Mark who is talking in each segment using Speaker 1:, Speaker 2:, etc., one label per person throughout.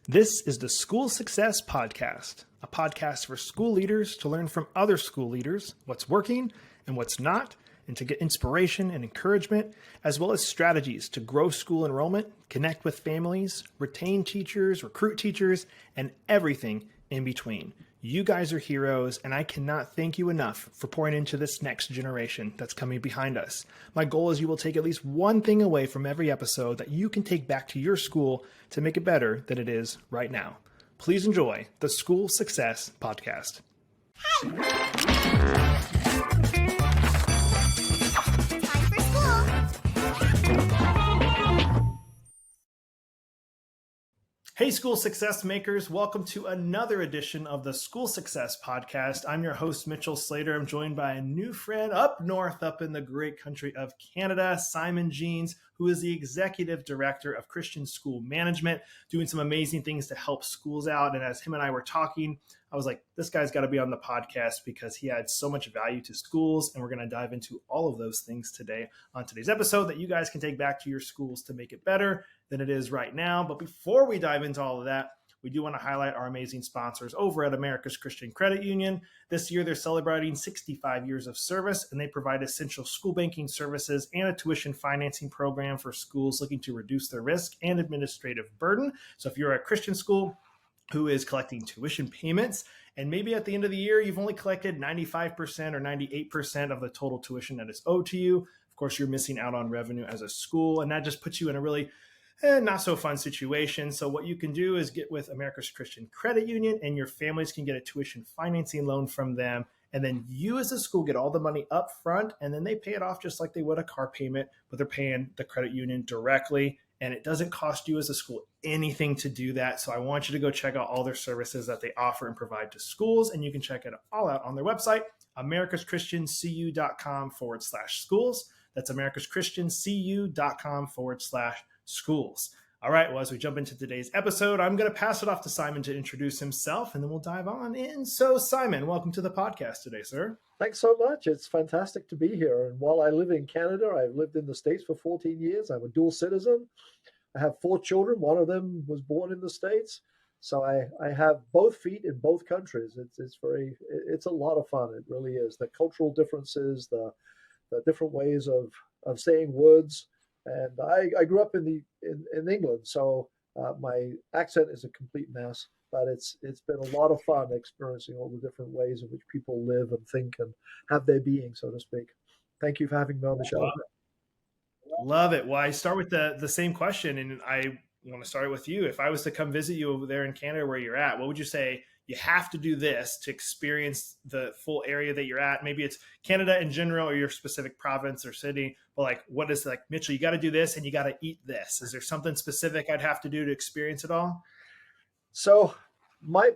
Speaker 1: This is the School Success Podcast, a podcast for school leaders to learn from other school leaders what's working and what's not, and to get inspiration and encouragement, as well as strategies to grow school enrollment, connect with families, retain teachers, recruit teachers, and everything in between. You guys are heroes, and I cannot thank you enough for pouring into this next generation that's coming behind us. My goal is you will take at least one thing away from every episode that you can take back to your school to make it better than it is right now. Please enjoy the School Success Podcast. Hey, School Success Makers. Welcome to another edition of the School Success Podcast. I'm your host, Mitchell Slater. I'm joined by a new friend up north, up in the great country of Canada, Simon Jeynes, who is the Executive Director of Christian School Management, doing some amazing things to help schools out. And as him and I were talking, I was like, this guy's got to be on the podcast because he adds so much value to schools. And we're going to dive into all of those things today on today's episode that you guys can take back to your schools to make it better than it is right now. But before we dive into all of that, we do want to highlight our amazing sponsors over at America's Christian Credit Union. This year, they're celebrating 65 years of service, and they provide essential school banking services and a tuition financing program for schools looking to reduce their risk and administrative burden. So if you're a Christian school who is collecting tuition payments, and maybe at the end of the year, you've only collected 95% or 98% of the total tuition that is owed to you, of course, you're missing out on revenue as a school, and that just puts you in a really not so fun situation. So what you can do is get with America's Christian Credit Union, and your families can get a tuition financing loan from them. And then you as a school get all the money up front, and then they pay it off just like they would a car payment, but they're paying the credit union directly. And it doesn't cost you as a school anything to do that. So I want you to go check out all their services that they offer and provide to schools. And you can check it all out on their website, americaschristiancu.com/schools. That's americaschristiancu.com/schools. All right, well, as we jump into today's episode, I'm going to pass it off to Simon to introduce himself, and then we'll dive on in. So, Simon, welcome to the podcast today, sir.
Speaker 2: Thanks so much. It's fantastic to be here. And while I live in Canada, I've lived in the States for 14 years. I'm a dual citizen. I have 4 children. One of them was born in the States. So I have both feet in both countries. It's a lot of fun. It really is. The cultural differences, the different ways of saying words. And I grew up in England, so my accent is a complete mess. But it's been a lot of fun experiencing all the different ways in which people live and think and have their being, so to speak. Thank you for having me on the show.
Speaker 1: Love it. Well, I start with the same question, and I want to start with you. If I was to come visit you over there in Canada where you're at, what would you say you have to do this to experience the full area that you're at? Maybe it's Canada in general or your specific province or city, but like, what is like, Mitchell, you got to do this and you got to eat this. Is there something specific I'd have to do to experience it all?
Speaker 2: So my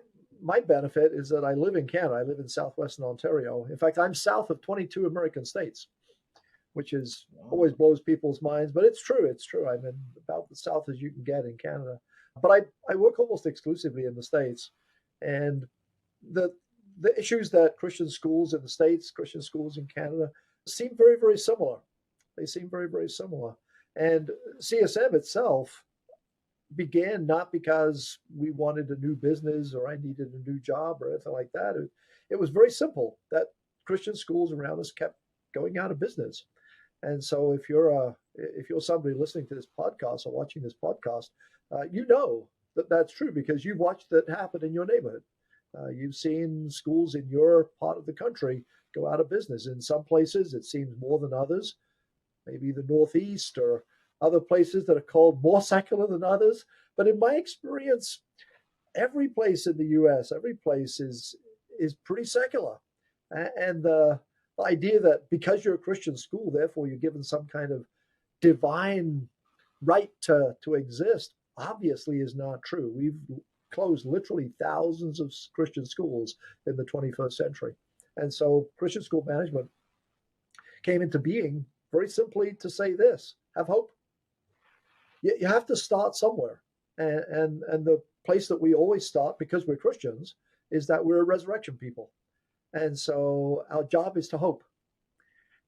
Speaker 2: benefit is that I live in Canada. I live in southwestern Ontario. In fact, I'm south of 22 American states, which is always blows people's minds, but it's true. It's true. I'm in about the south as you can get in Canada. But I work almost exclusively in the States. And the issues that Christian schools in the States, Christian schools in Canada, seem very, very similar. They seem very, very similar. And CSM itself began not because we wanted a new business or I needed a new job or anything like that. It was very simple that Christian schools around us kept going out of business. And so if you're somebody listening to this podcast or watching this podcast, you know that's true because you've watched that happen in your neighborhood. You've seen schools in your part of the country go out of business. In some places, it seems more than others, maybe the Northeast or other places that are called more secular than others. But in my experience, every place in the U.S., every place is pretty secular. And the idea that because you're a Christian school, therefore you're given some kind of divine right to exist, obviously is not true. We've closed literally thousands of Christian schools in the 21st century. And so Christian school management came into being very simply to say this: have hope. You have to start somewhere. And the place that we always start, because we're Christians, is that we're a resurrection people. And so our job is to hope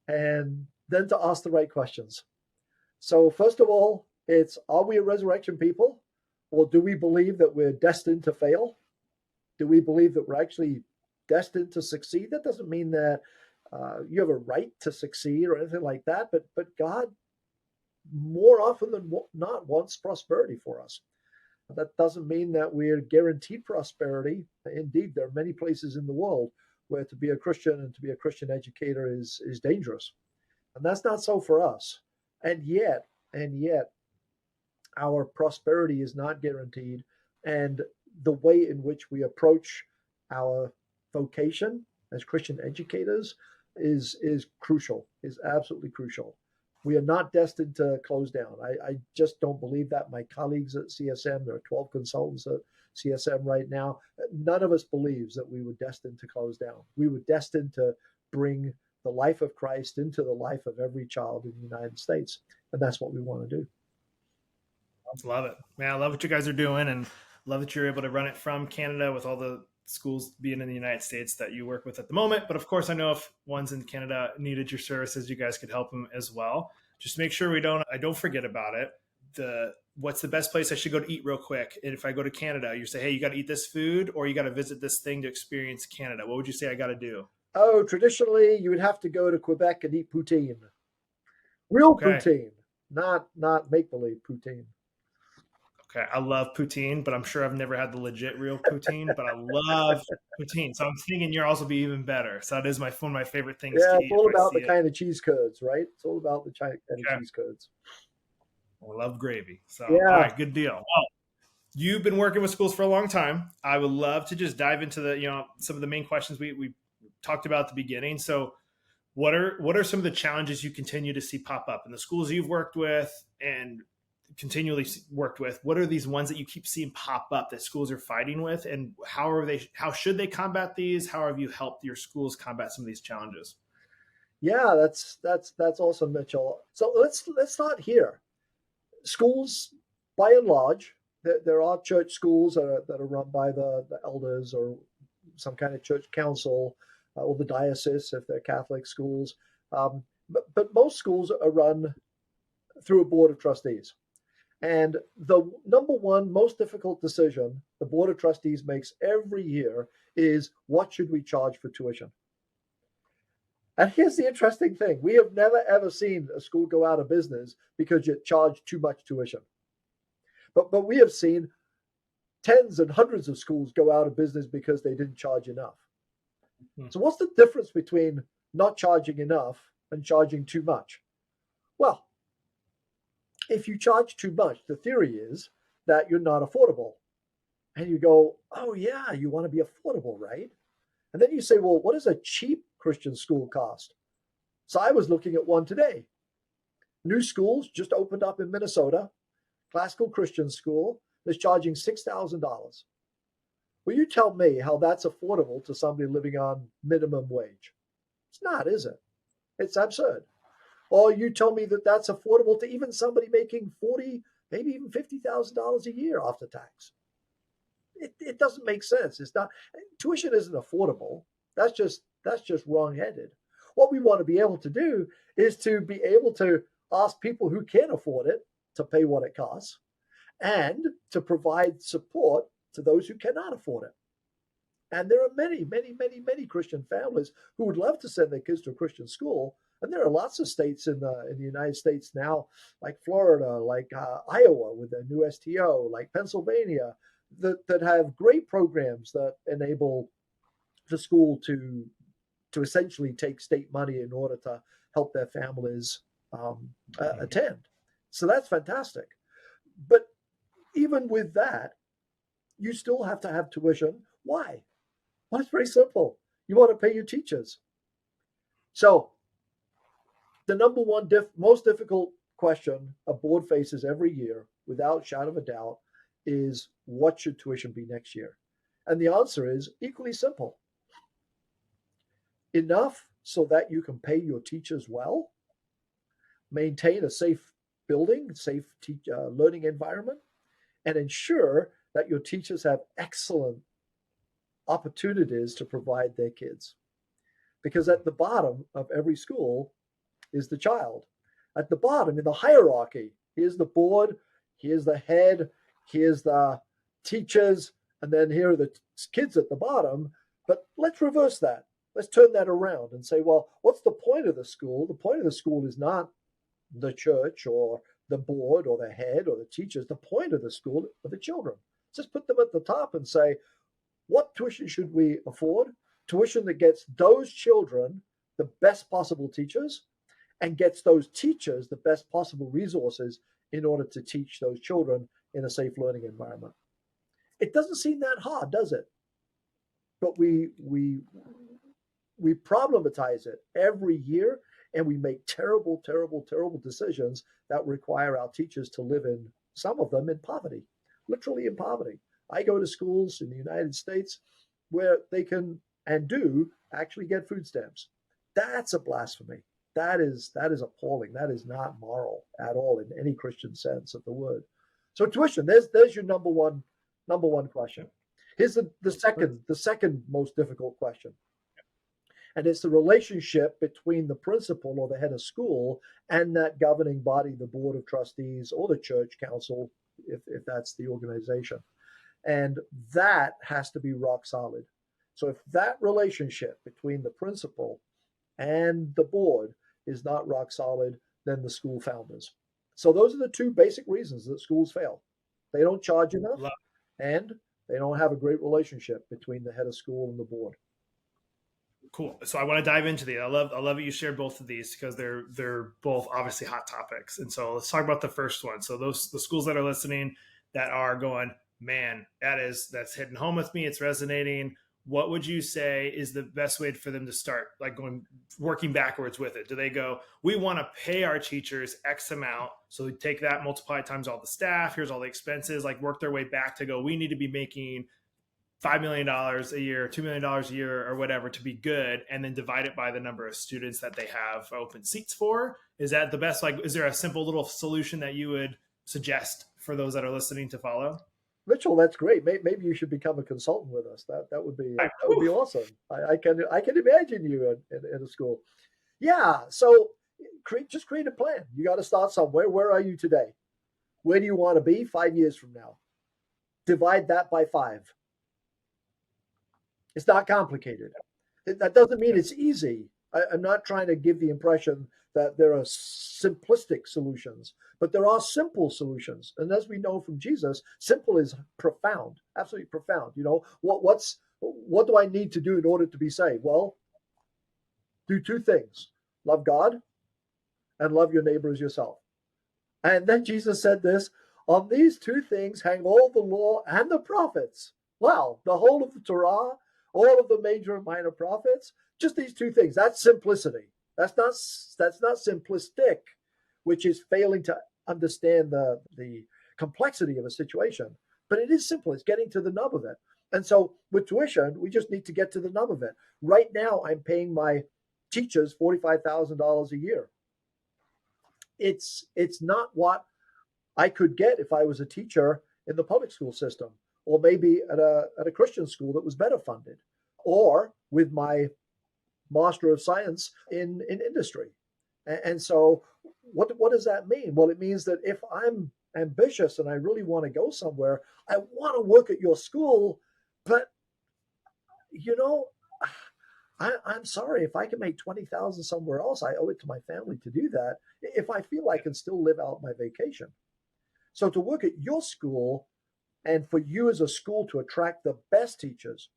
Speaker 2: and then to ask the right questions. So first of all, it's, are we a resurrection people, Or do we believe that we're destined to fail? Do we believe that we're actually destined to succeed? That doesn't mean that you have a right to succeed or anything like that, but God more often than not wants prosperity for us. That doesn't mean that we're guaranteed prosperity. Indeed, there are many places in the world where to be a Christian and to be a Christian educator is dangerous. And that's not so for us. And yet, our prosperity is not guaranteed. And the way in which we approach our vocation as Christian educators is crucial, is absolutely crucial. We are not destined to close down. I just don't believe that. My colleagues at CSM, there are 12 consultants at CSM right now, none of us believes that we were destined to close down. We were destined to bring the life of Christ into the life of every child in the United States. And that's what we want to do.
Speaker 1: Love it. Man, I love what you guys are doing, and love that you're able to run it from Canada with all the schools being in the United States that you work with at the moment. But of course, I know if ones in Canada needed your services, you guys could help them as well. Just make sure I don't forget about it. What's the best place I should go to eat real quick? And if I go to Canada, you say, hey, you got to eat this food, or you got to visit this thing to experience Canada. What would you say I got to do?
Speaker 2: Oh, traditionally, you would have to go to Quebec and eat poutine. Real poutine, not make-believe poutine.
Speaker 1: Okay, I love poutine, but I'm sure I've never had the legit real poutine, but I love poutine. So I'm thinking you'll also be even better. So that is one of my favorite things to eat.
Speaker 2: Yeah, it's all about the kind of cheese curds, right? It's all about the kind of cheese curds.
Speaker 1: I love gravy. So,
Speaker 2: yeah.
Speaker 1: All right, good deal. Well, you've been working with schools for a long time. I would love to just dive into some of the main questions we talked about at the beginning. So what are some of the challenges you continue to see pop up in the schools you've worked with and continually worked with? What are these ones that you keep seeing pop up that schools are fighting with, and how should they combat these? How have you helped your schools combat some of these challenges?
Speaker 2: Yeah, that's awesome, Mitchell. So let's start here. Schools, by and large, there are church schools that are run by the elders or some kind of church council or the diocese if they're Catholic schools. But most schools are run through a board of trustees. And the number one most difficult decision the Board of Trustees makes every year is, what should we charge for tuition? And here's the interesting thing. We have never, ever seen a school go out of business because you charge too much tuition. But we have seen tens and hundreds of schools go out of business because they didn't charge enough. So what's the difference between not charging enough and charging too much? Well, if you charge too much, the theory is that you're not affordable. And you go, oh yeah, you want to be affordable, right? And then you say, well, what does a cheap Christian school cost? So I was looking at one today. New schools just opened up in Minnesota, classical Christian school, is charging $6,000. Well, you tell me how that's affordable to somebody living on minimum wage. It's not, is it? It's absurd. Or you tell me that that's affordable to even somebody making $40,000, maybe even $50,000 a year after tax. It doesn't make sense. It's not. Tuition isn't affordable. That's just wrong-headed. What we want to be able to do is to be able to ask people who can afford it to pay what it costs, and to provide support to those who cannot afford it. And there are many, many, many, many Christian families who would love to send their kids to a Christian school. And there are lots of states in the United States now, like Florida, like Iowa with their new STO, like Pennsylvania, that have great programs that enable the school to essentially take state money in order to help their families attend. So that's fantastic. But even with that, you still have to have tuition. Why? Well, it's very simple. You want to pay your teachers. So the number one most difficult question a board faces every year, without shadow of a doubt, is what should tuition be next year? And the answer is equally simple. Enough so that you can pay your teachers well, maintain a safe building, safe learning environment, and ensure that your teachers have excellent opportunities to provide their kids. Because at the bottom of every school is the child. At the bottom in the hierarchy, here's the board, here's the head, here's the teachers, and then here are the kids at the bottom. But let's reverse that. Let's turn that around and say, well, what's the point of the school? The point of the school is not the church or the board or the head or the teachers. The point of the school are the children. Just put them at the top and say, what tuition should we afford? Tuition that gets those children the best possible teachers and gets those teachers the best possible resources in order to teach those children in a safe learning environment. It doesn't seem that hard, does it? But we problematize it every year, and we make terrible, terrible, terrible decisions that require our teachers to live in, some of them in poverty, literally in poverty. I go to schools in the United States where they can and do actually get food stamps. That's a blasphemy. That is appalling. That is not moral at all in any Christian sense of the word. So tuition, there's your number one question. Here's the second most difficult question. And it's the relationship between the principal or the head of school and that governing body, the board of trustees or the church council, if that's the organization. And that has to be rock solid. So if that relationship between the principal and the board is not rock solid, then the school founders. So those are the two basic reasons that schools fail. They don't charge enough, and they don't have a great relationship between the head of school and the board.
Speaker 1: Cool. So I want to dive into these. I love that you shared both of these because they're both obviously hot topics. And so let's talk about the first one. So the schools that are listening that are going, man, that's hitting home with me. It's resonating. What would you say is the best way for them to start, like working backwards with it? Do they go, we want to pay our teachers X amount, so we take that, multiply it times all the staff, here's all the expenses, like work their way back to go, we need to be making $5 million a year, $2 million a year or whatever to be good, and then divide it by the number of students that they have open seats for? Is that the best? Like, is there a simple little solution that you would suggest for those that are listening to follow?
Speaker 2: Mitchell, that's great. Maybe you should become a consultant with us. That would be awesome. I can imagine you in a school. Yeah. So just create a plan. You got to start somewhere. Where are you today? Where do you want to be 5 years from now? Divide that by 5. It's not complicated. That doesn't mean it's easy. I'm not trying to give the impression that there are simplistic solutions, but there are simple solutions. And as we know from Jesus, simple is profound, absolutely profound. You know, what do I need to do in order to be saved? Well, do 2 things: love God and love your neighbor as yourself. And then Jesus said this, on these 2 things hang all the law and the prophets. Wow, the whole of the Torah, all of the major and minor prophets, just these 2 things. That's simplicity. That's not simplistic, which is failing to understand the complexity of a situation. But it is simple. It's getting to the nub of it. And so with tuition, we just need to get to the nub of it. Right now, I'm paying my teachers $45,000 a year. It's not what I could get if I was a teacher in the public school system, or maybe at a Christian school that was better funded, or with my Master of Science in industry. And so what does that mean? Well, it means that if I'm ambitious and I really want to go somewhere, I want to work at your school, but I'm sorry, if I can make $20,000 somewhere else, I owe it to my family to do that, if I feel I can still live out my vacation. So to work at your school, and for you as a school to attract the best teachers,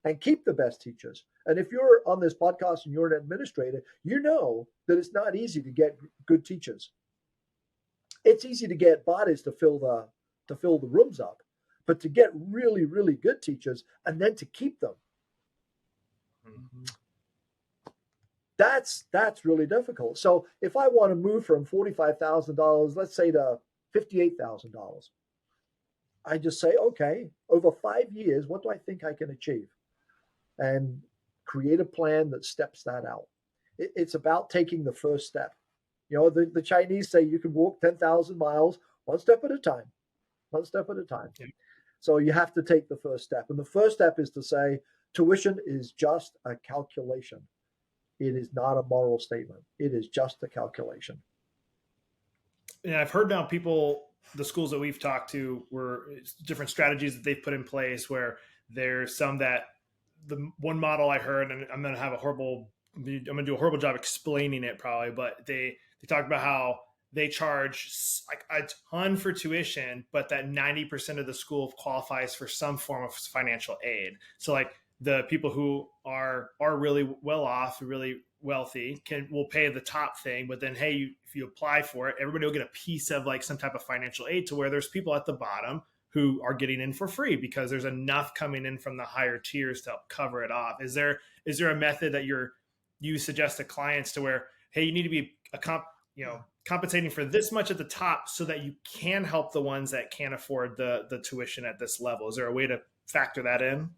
Speaker 2: and keep the best teachers. And if you're on this podcast and you're an administrator, you know that it's not easy to get good teachers. It's easy to get bodies to fill the rooms up, but to get really, really good teachers and then to keep them, that's really difficult. So if I want to move from $45,000, let's say, to $58,000, I just say, okay, over 5 years, what do I think I can achieve? And create a plan that steps that out. It's about taking the first step. You know, the Chinese say you can walk 10,000 miles, one step at a time. Yeah. So you have to take the first step. And the first step is to say, tuition is just a calculation. It is not a moral statement. It is just a calculation.
Speaker 1: And I've heard now people the schools that we've talked to were different strategies that they've put in place, where there's some that the one model I heard, and I'm going to do a horrible job explaining it probably, but they talked about how they charge like a ton for tuition, but that 90% of the school qualifies for some form of financial aid. So like the people who are really well off, really wealthy, will pay the top thing, but then hey, if you apply for it, everybody will get a piece of like some type of financial aid, to where there's people at the bottom who are getting in for free because there's enough coming in from the higher tiers to help cover it off. Is there a method that you suggest to clients to where, hey, you need to be compensating for this much at the top so that you can help the ones that can't afford the tuition at this level? Is there a way to factor that in?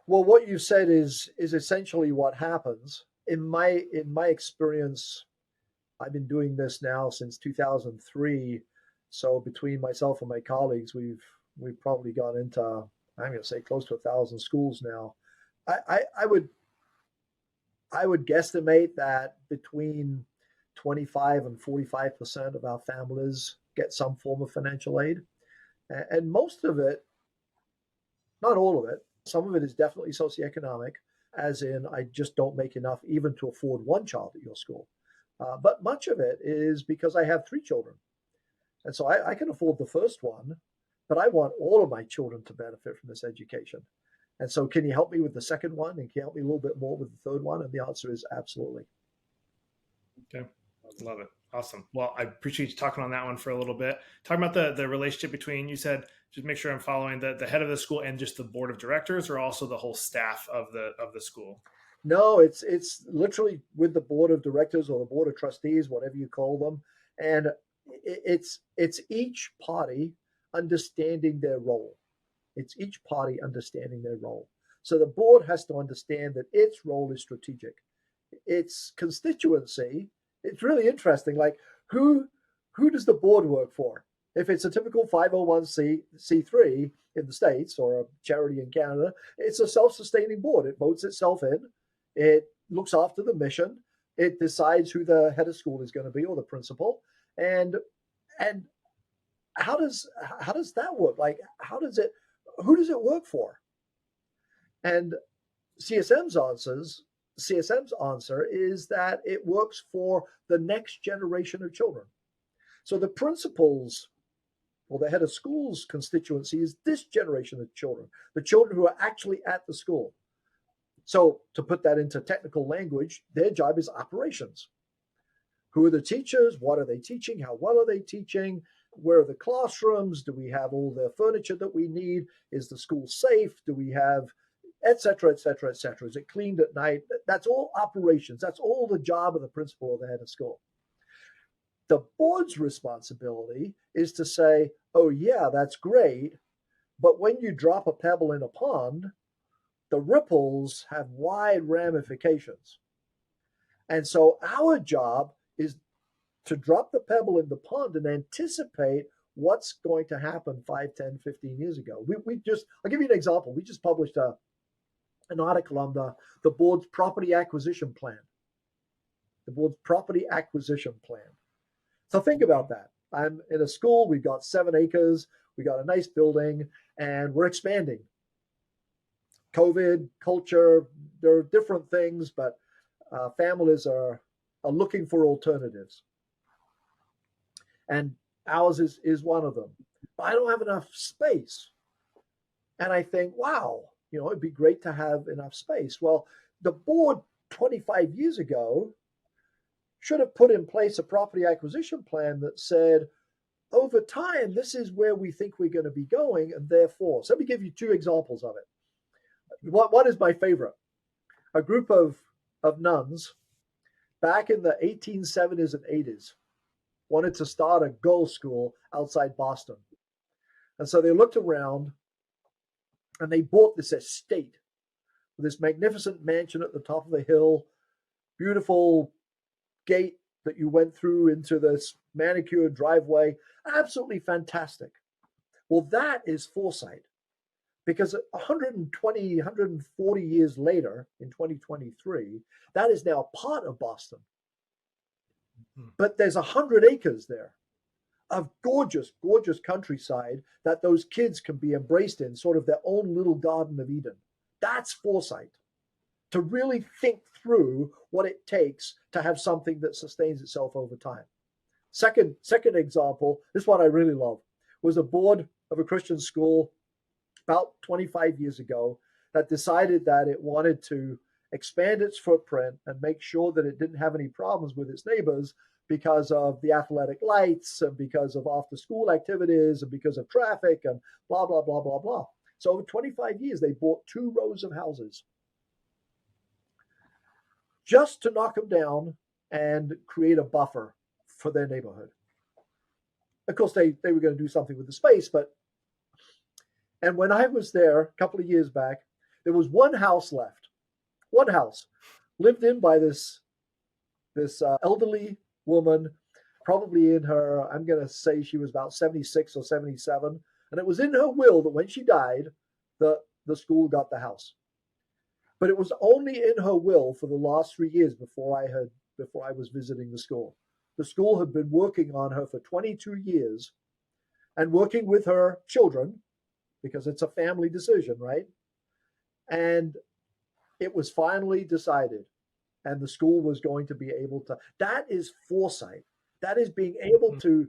Speaker 2: Well, what you said is essentially what happens. In my experience, I've been doing this now since 2003. So between myself and my colleagues, we've probably gone into, I'm going to say, close to 1,000 schools now. I would guesstimate that between 25 and 45% of our families get some form of financial aid, and most of it, not all of it, some of it is definitely socioeconomic, as in I just don't make enough even to afford one child at your school. But much of it is because I have 3 children. And so I can afford the first one, but I want all of my children to benefit from this education. And so can you help me with the second one? And can you help me a little bit more with the third one? And the answer is absolutely.
Speaker 1: Okay. Love it. Awesome. Well, I appreciate you talking on that one for a little bit. Talking about the relationship between, you said, just make sure I'm following, the head of the school and just the board of directors, or also the whole staff of the school?
Speaker 2: No, it's literally with the board of directors or the board of trustees, whatever you call them. And it's each party understanding their role. It's each party understanding their role. So the board has to understand that its role is strategic. Its constituency, it's really interesting. Like who does the board work for? If it's a typical 501c3 in the States or a charity in Canada, it's a self-sustaining board. It votes itself in. It looks after the mission. It decides who the head of school is going to be, or the principal. And how does that work? Like, who does it work for? And CSM's answer is that it works for the next generation of children. So the principals or the head of school's constituency is this generation of children, the children who are actually at the school. So to put that into technical language, their job is operations. Who are the teachers? What are they teaching? How well are they teaching? Where are the classrooms? Do we have all the furniture that we need? Is the school safe? Do we have, et cetera, et cetera, et cetera? Is it cleaned at night? That's all operations. That's all the job of the principal or the head of school. The board's responsibility is to say, oh yeah, that's great, but when you drop a pebble in a pond, the ripples have wide ramifications. And so our job is to drop the pebble in the pond and anticipate what's going to happen 5, 10, 15 years ago. I'll give you an example. We just published an article on the board's property acquisition plan. The board's property acquisition plan. So think about that. I'm in a school, we've got 7 acres, we got a nice building, and we're expanding. COVID, culture, there are different things, but families are looking for alternatives. And ours is one of them. But I don't have enough space. And I think, wow, it'd be great to have enough space. Well, the board 25 years ago should have put in place a property acquisition plan that said, over time, this is where we think we're going to be going, and therefore. So let me give you 2 examples of it. One is my favorite. A group of nuns back in the 1870s and 80s wanted to start a girls' school outside Boston. And so they looked around and they bought this estate with this magnificent mansion at the top of the hill, beautiful gate that you went through into this manicured driveway. Absolutely fantastic. Well, that is foresight, because 120, 140 years later, in 2023, that is now part of Boston. But there's 100 acres there. of gorgeous, gorgeous countryside that those kids can be embraced in, sort of their own little Garden of Eden. That's foresight, to really think through what it takes to have something that sustains itself over time. Second example, this one I really love, was a board of a Christian school about 25 years ago that decided that it wanted to expand its footprint and make sure that it didn't have any problems with its neighbors because of the athletic lights and because of after school activities and because of traffic and blah, blah, blah, blah, blah. So over 25 years, they bought 2 rows of houses just to knock them down and create a buffer for their neighborhood. Of course, they were going to do something with the space, and when I was there a couple of years back, there was one house left. One house lived in by this elderly woman, probably in her, I'm going to say she was about 76 or 77. And it was in her will that when she died, the school got the house. But it was only in her will for the last 3 years before I was visiting the school. The school had been working on her for 22 years and working with her children, because it's a family decision, right? And it was finally decided, and the school was going to be able to. That is foresight. That is being able to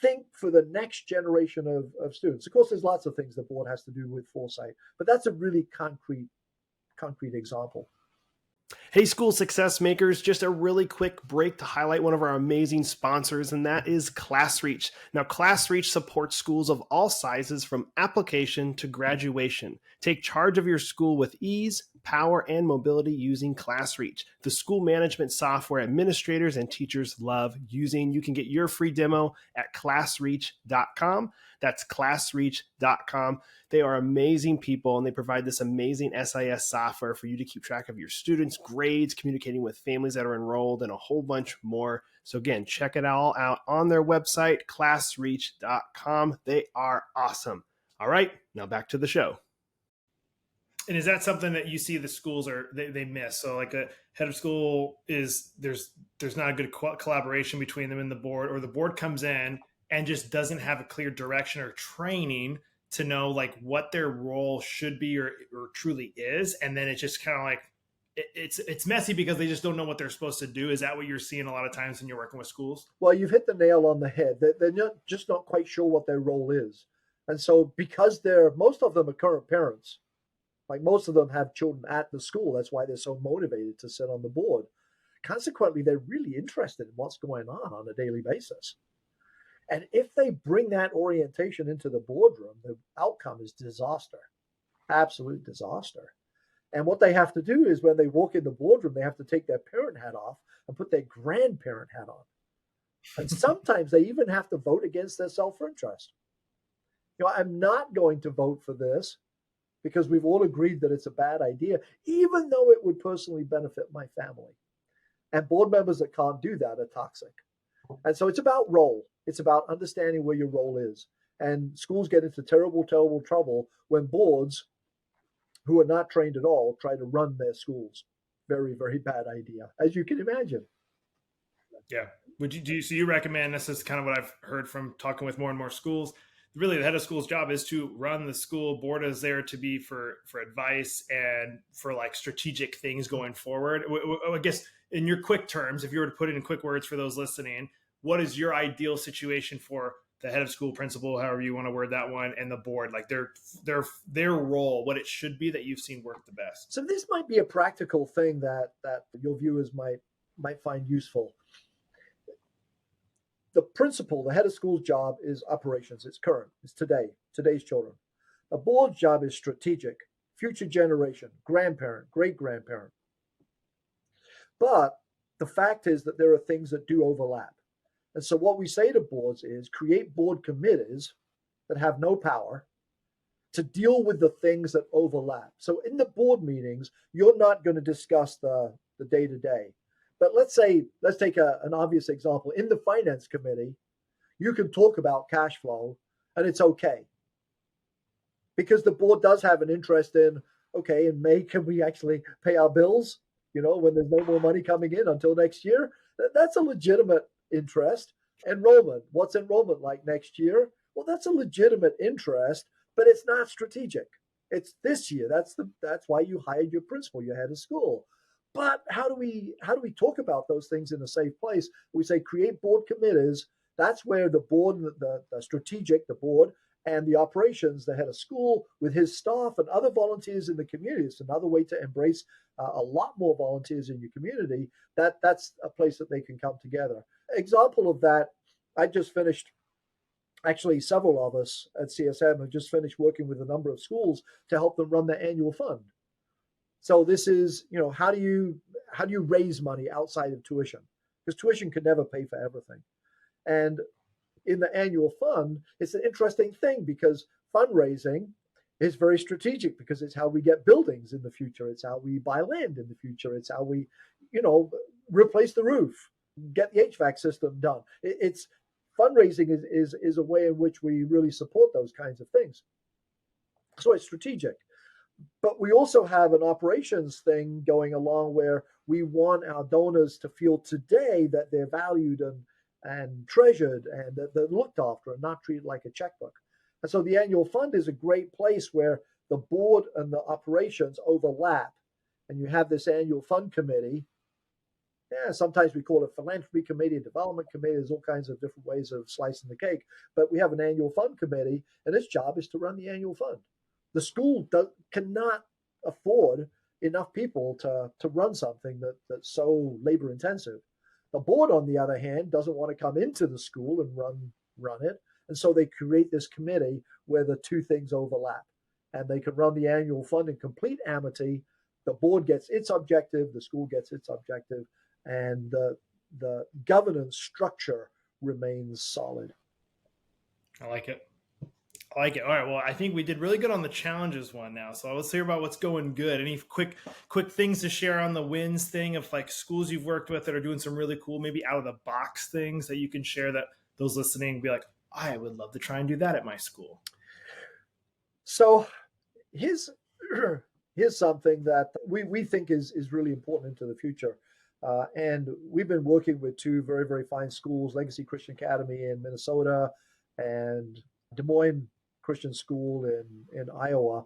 Speaker 2: think for the next generation of students. Of course, there's lots of things the board has to do with foresight, but that's a really concrete example.
Speaker 1: Hey, school success makers, just a really quick break to highlight one of our amazing sponsors, and that is ClassReach. Now, ClassReach supports schools of all sizes from application to graduation. Take charge of your school with ease, power, and mobility using ClassReach, the school management software administrators and teachers love using. You can get your free demo at classreach.com. That's classreach.com. They are amazing people, and they provide this amazing SIS software for you to keep track of your students' grades, communicating with families that are enrolled, and a whole bunch more. So again, check it all out on their website, classreach.com. They are awesome. All right, now back to the show. And is that something that you see the schools they miss? So like a head of school there's not a good collaboration between them and the board, or the board comes in and just doesn't have a clear direction or training to know like what their role should be or truly is. And then it's just kind of like, it's messy because they just don't know what they're supposed to do. Is that what you're seeing a lot of times when you're working with schools?
Speaker 2: Well, you've hit the nail on the head. They're not quite sure what their role is. And so because most of them are current parents, like most of them have children at the school. That's why they're so motivated to sit on the board. Consequently, they're really interested in what's going on a daily basis. And if they bring that orientation into the boardroom, the outcome is disaster, absolute disaster. And what they have to do is when they walk in the boardroom, they have to take their parent hat off and put their grandparent hat on. And sometimes they even have to vote against their self-interest. I'm not going to vote for this because we've all agreed that it's a bad idea, even though it would personally benefit my family. And board members that can't do that are toxic. And so it's about role. It's about understanding where your role is. And schools get into terrible, terrible trouble when boards who are not trained at all try to run their schools. Very, very bad idea, as you can imagine.
Speaker 1: Yeah. So you recommend, this is kind of what I've heard from talking with more and more schools, really the head of school's job is to run the school. Board is there to be for advice and for like strategic things going forward. I guess in your quick terms, if you were to put it in quick words for those listening, what is your ideal situation for the head of school, principal, however you want to word that one, and the board, like their role, what it should be that you've seen work the best?
Speaker 2: So this might be a practical thing that your viewers might find useful. The principal, the head of school's job is operations. It's current. It's today's children. A board's job is strategic, future generation, grandparent, great-grandparent. But the fact is that there are things that do overlap. And so what we say to boards is create board committees that have no power to deal with the things that overlap. So in the board meetings, you're not going to discuss the day-to-day. But let's take an obvious example. In the finance committee, you can talk about cash flow, and it's okay. Because the board does have an interest in, okay, in May, can we actually pay our bills, when there's no more money coming in until next year? That's a legitimate interest. Enrollment. What's enrollment like next year? Well, that's a legitimate interest, but it's not strategic. It's this year. That's why you hired your principal, your head of school. But how do we talk about those things in a safe place? We say create board committees. That's where the board, the strategic, the board, and the operations, the head of school, with his staff and other volunteers in the community. It's another way to embrace a lot more volunteers in your community. That's a place that they can come together. Example of that, I just finished. Actually, several of us at CSM have just finished working with a number of schools to help them run their annual fund. So this is, how do you raise money outside of tuition? Because tuition can never pay for everything. And in the annual fund, it's an interesting thing because fundraising is very strategic because it's how we get buildings in the future. It's how we buy land in the future. It's how we, replace the roof, get the HVAC system done. It's fundraising is a way in which we really support those kinds of things. So it's strategic. But we also have an operations thing going along where we want our donors to feel today that they're valued and treasured and that they're looked after and not treated like a checkbook. And so the annual fund is a great place where the board and the operations overlap. And you have this annual fund committee. Yeah, sometimes we call it philanthropy committee, development committee. There's all kinds of different ways of slicing the cake. But we have an annual fund committee, and its job is to run the annual fund. The school cannot afford enough people to run something that's so labor intensive. The board, on the other hand, doesn't want to come into the school and run it. And so they create this committee where the two things overlap. And they can run the annual fund in complete amity. The board gets its objective, the school gets its objective, and the governance structure remains solid.
Speaker 1: I like it. All right. Well, I think we did really good on the challenges one now. So let's hear about what's going good. Any quick things to share on the wins thing of like schools you've worked with that are doing some really cool, maybe out of the box things that you can share that those listening be like, I would love to try and do that at my school.
Speaker 2: So here's something that we think is really important into the future. And we've been working with two very, very fine schools, Legacy Christian Academy in Minnesota and Des Moines Christian School in Iowa.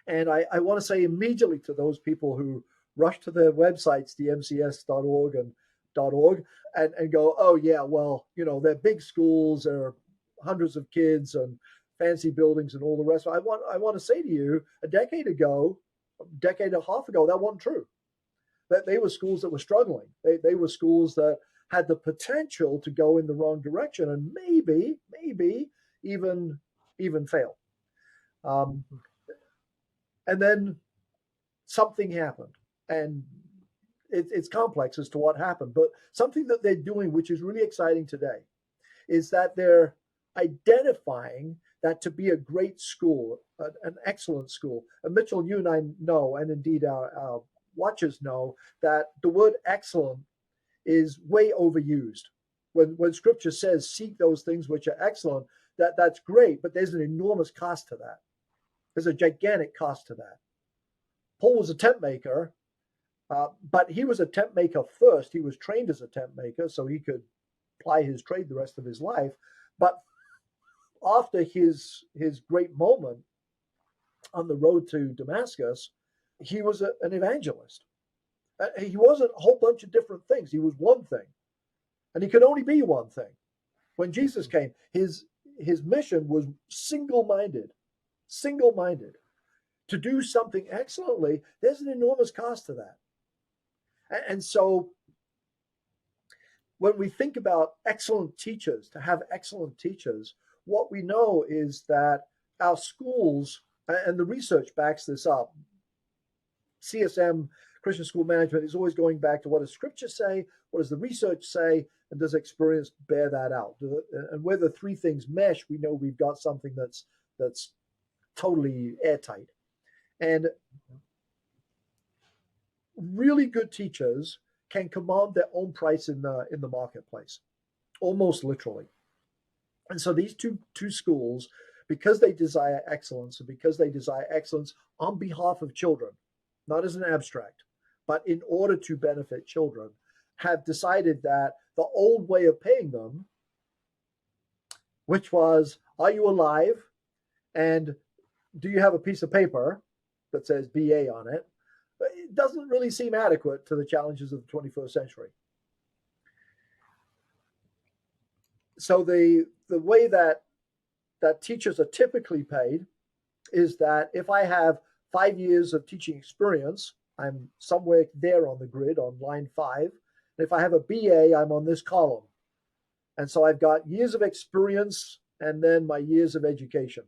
Speaker 2: And I want to say immediately to those people who rush to their websites, dmcs.org and go, oh yeah, well, they're big schools, there are hundreds of kids and fancy buildings and all the rest. I want to say to you, a decade and a half ago, that wasn't true. That they were schools that were struggling. They were schools that had the potential to go in the wrong direction and maybe even fail. And then something happened, and it's complex as to what happened. But something that they're doing, which is really exciting today, is that they're identifying that to be a great school, an excellent school. And Mitchell, you and I know, and indeed our watchers know, that the word excellent is way overused. When Scripture says seek those things which are excellent, that's great, but there's an enormous cost to that. There's a gigantic cost to that. Paul was a tent maker, but he was a tent maker first. He was trained as a tent maker, so he could ply his trade the rest of his life. But after his great moment on the road to Damascus, he was an evangelist. He wasn't a whole bunch of different things. He was one thing, and he could only be one thing. When Jesus came, his mission was single-minded. To do something excellently, there's an enormous cost to that. And so when we think about excellent teachers, to have excellent teachers, what we know is that our schools, and the research backs this up, CSM, Christian School Management, is always going back to what does Scripture say, what does the research say, and does experience bear that out? And where the three things mesh, we know we've got something that's totally airtight. And really good teachers can command their own price in the marketplace, almost literally. And so these two schools, because they desire excellence, and because they desire excellence on behalf of children, not as an abstract, but in order to benefit children, have decided that the old way of paying them, which was, are you alive? And do you have a piece of paper that says BA on it? It doesn't really seem adequate to the challenges of the 21st century. So the way that teachers are typically paid is that if I have 5 years of teaching experience, I'm somewhere there on the grid on line 5. And if I have a BA, I'm on this column. And so I've got years of experience and then my years of education.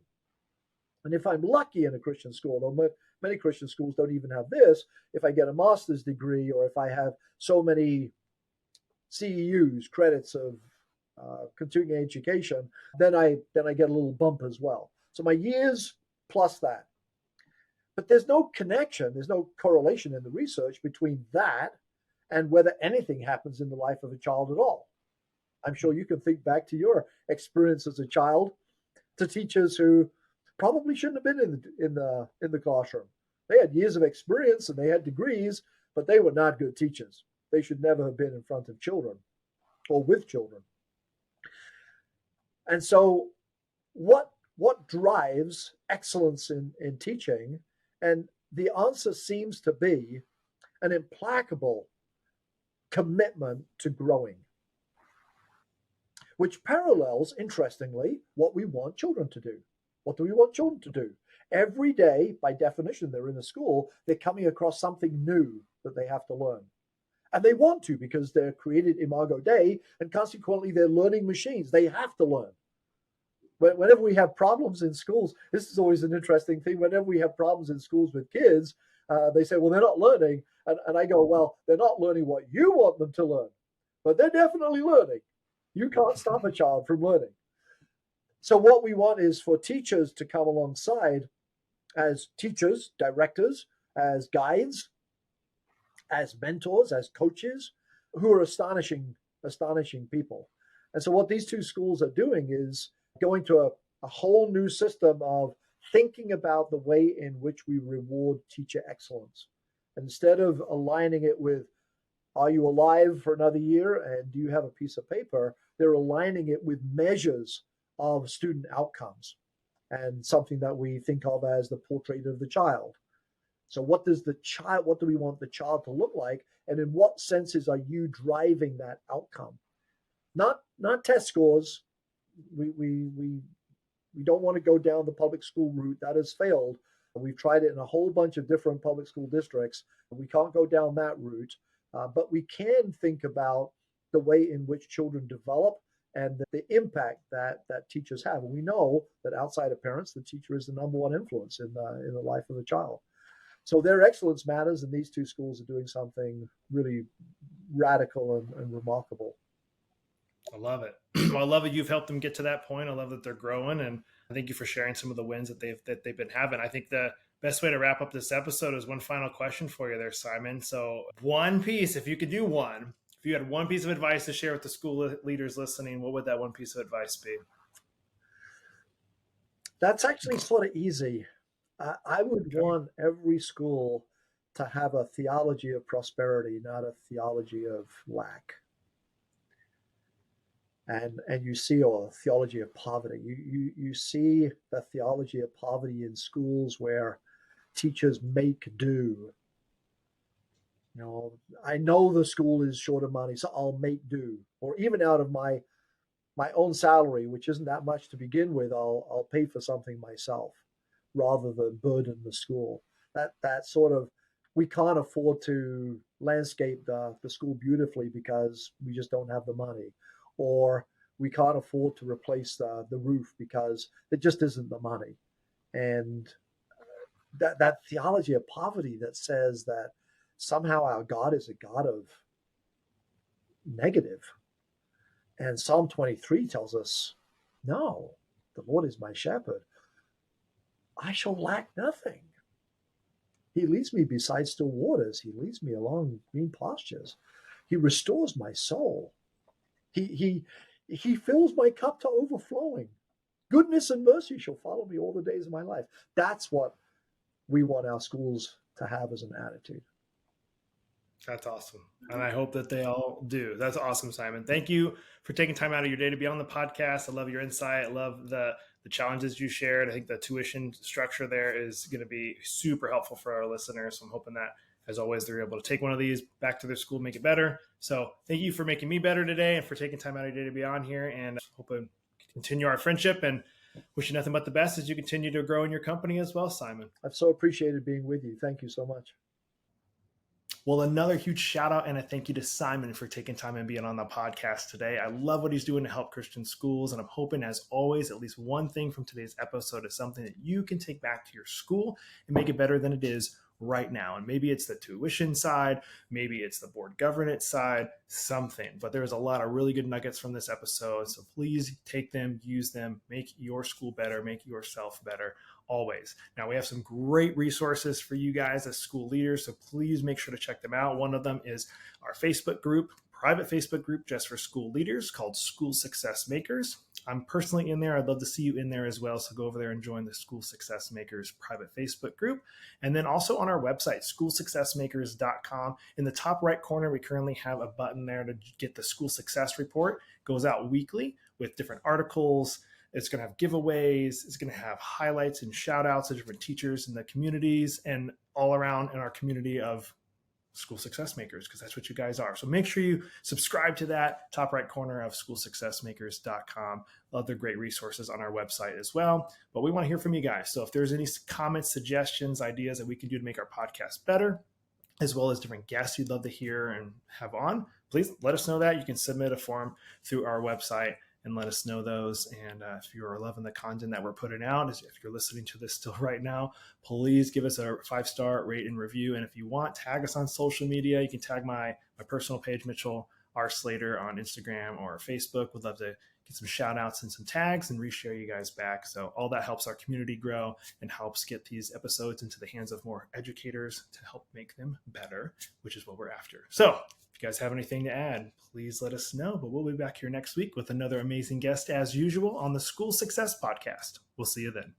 Speaker 2: And if I'm lucky in a Christian school, though many Christian schools don't even have this, if I get a master's degree or if I have so many CEUs, credits of continuing education, then I get a little bump as well. So my years plus that. But there's no connection, there's no correlation in the research between that and whether anything happens in the life of a child at all. I'm sure you can think back to your experience as a child, to teachers who probably shouldn't have been in the classroom. They had years of experience and they had degrees, but they were not good teachers. They should never have been in front of children or with children. And so what drives excellence in teaching? And the answer seems to be an implacable commitment to growing, which parallels, interestingly, what we want children to do. What do we want children to do? Every day, by definition, they're in a school, they're coming across something new that they have to learn. And they want to because they're created imago Dei, and consequently, they're learning machines. They have to learn. But whenever we have problems in schools, this is always an interesting thing. Whenever we have problems in schools with kids, they say, well, they're not learning. And I go, well, they're not learning what you want them to learn, but they're definitely learning. You can't stop a child from learning. So what we want is for teachers to come alongside as teachers, directors, as guides, as mentors, as coaches, who are astonishing people. And so what these two schools are doing is going to a whole new system of thinking about the way in which we reward teacher excellence. Instead of aligning it with, are you alive for another year and do you have a piece of paper, they're aligning it with measures of student outcomes and something that we think of as the portrait of the child. So what do we want the child to look like? And in what senses are you driving that outcome? Not test scores. We don't want to go down the public school route. That has failed. We've tried it in a whole bunch of different public school districts. We can't go down that route, but we can think about the way in which children develop and the impact that teachers have. And we know that outside of parents, the teacher is the number one influence in the life of a child. So their excellence matters, and these two schools are doing something really radical and remarkable.
Speaker 1: I love it. Well, I love that you've helped them get to that point. I love that they're growing, and thank you for sharing some of the wins that they've been having. I think the best way to wrap up this episode is one final question for you there, Simon. So one piece, if you could do one, if you had one piece of advice to share with the school leaders listening, what would that one piece of advice be?
Speaker 2: That's actually sort of easy. I would want every school to have a theology of prosperity, not a theology of lack. And you see a theology of poverty. You see the theology of poverty in schools where teachers make do. You know, I know the school is short of money, so I'll make do. Or even out of my own salary, which isn't that much to begin with, I'll pay for something myself rather than burden the school. That sort of, we can't afford to landscape the school beautifully because we just don't have the money. Or we can't afford to replace the roof because it just isn't the money. And that theology of poverty that says that somehow our God is a God of negative. And Psalm 23 tells us, no, the Lord is my shepherd. I shall lack nothing. He leads me beside still waters. He leads me along green pastures. He restores my soul. He fills my cup to overflowing. Goodness and mercy shall follow me all the days of my life. That's what we want our schools to have as an attitude.
Speaker 1: That's awesome. And I hope that they all do. That's awesome, Simon. Thank you for taking time out of your day to be on the podcast. I love your insight. I love the challenges you shared. I think the tuition structure there is going to be super helpful for our listeners. So I'm hoping that, as always, they're able to take one of these back to their school, make it better. So thank you for making me better today and for taking time out of your day to be on here. And I hope to continue our friendship and wish you nothing but the best as you continue to grow in your company as well, Simon.
Speaker 2: I've so appreciated being with you. Thank you so much.
Speaker 1: Well, another huge shout out and a thank you to Simon for taking time and being on the podcast today. I love what he's doing to help Christian schools. And I'm hoping, as always, at least one thing from today's episode is something that you can take back to your school and make it better than it is right now. And maybe it's the tuition side, maybe it's the board governance side, something. But there's a lot of really good nuggets from this episode. So please take them, use them, make your school better, make yourself better always. Now, we have some great resources for you guys as school leaders, so please make sure to check them out. One of them is our Facebook group, private Facebook group just for school leaders called School Success Makers. I'm personally in there. I'd love to see you in there as well. So go over there and join the School Success Makers private Facebook group. And then also on our website, schoolsuccessmakers.com. In the top right corner, we currently have a button there to get the School Success Report. It goes out weekly with different articles. It's going to have giveaways. It's going to have highlights and shout outs of different teachers in the communities and all around in our community of school success makers, because that's what you guys are. So make sure you subscribe to that top right corner of schoolsuccessmakers.com. Other great resources on our website as well. But we want to hear from you guys. So if there's any comments, suggestions, ideas that we can do to make our podcast better, as well as different guests you'd love to hear and have on, please let us know that. You can submit a form through our website and let us know those. And if you're loving the content that we're putting out, if you're listening to this still right now, please give us a 5-star rate and review. And if you want, tag us on social media. You can tag my personal page, Mitchell R. Slater, on Instagram or Facebook. We'd love to get some shout outs and some tags and reshare you guys back. So all that helps our community grow and helps get these episodes into the hands of more educators to help make them better, which is what we're after. So if you guys have anything to add, please let us know. But we'll be back here next week with another amazing guest as usual on the School Success Podcast. We'll see you then.